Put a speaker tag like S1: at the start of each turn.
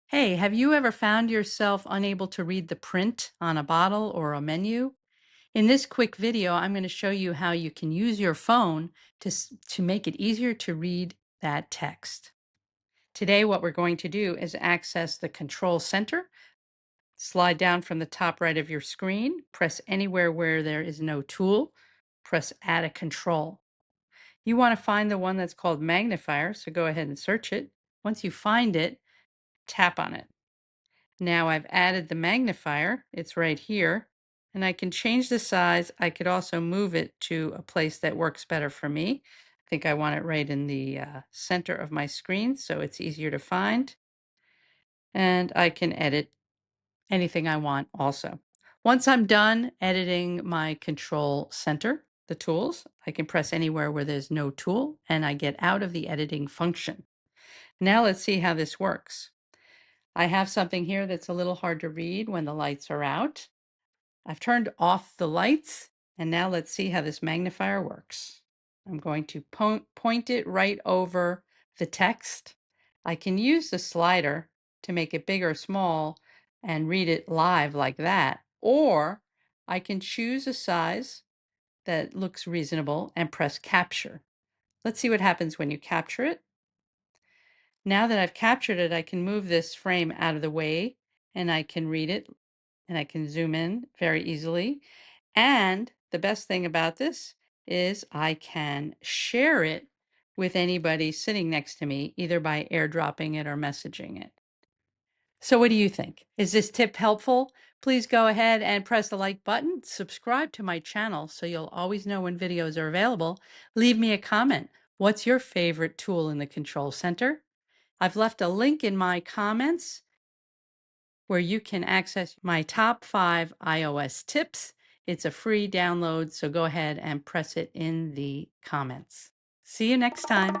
S1: Hey, have you ever found yourself unable to read the print on a bottle or a menu? In this quick video, I'm going to show you how you can use your phone to make it easier to read that text. Today, what we're going to do is access the control center. Slide down from the top right of your screen, press anywhere where there is no tool, press Add a Control. You want to find the one that's called Magnifier, so go ahead and search it. Once you find it, tap on it. Now I've added the magnifier, it's right here, and I can change the size. I could also move it to a place that works better for me. I think I want it right in the center of my screen so it's easier to find. And I can edit anything I want also. Once I'm done editing my control center, the tools, I can press anywhere where there's no tool and I get out of the editing function. Now let's see how this works. I have something here that's a little hard to read when the lights are out. I've turned off the lights, and now let's see how this magnifier works. I'm going to point it right over the text. I can use the slider to make it big or small and read it live like that, or I can choose a size that looks reasonable and press capture. Let's see what happens when you capture it. Now that I've captured it, I can move this frame out of the way and I can read it and I can zoom in very easily. And the best thing about this is I can share it with anybody sitting next to me, either by airdropping it or messaging it. So what do you think? Is this tip helpful? Please go ahead and press the like button. Subscribe to my channel so you'll always know when videos are available. Leave me a comment. What's your favorite tool in the control center? I've left a link in my comments where you can access my top 5 iOS tips. It's a free download, so go ahead and press it in the comments. See you next time.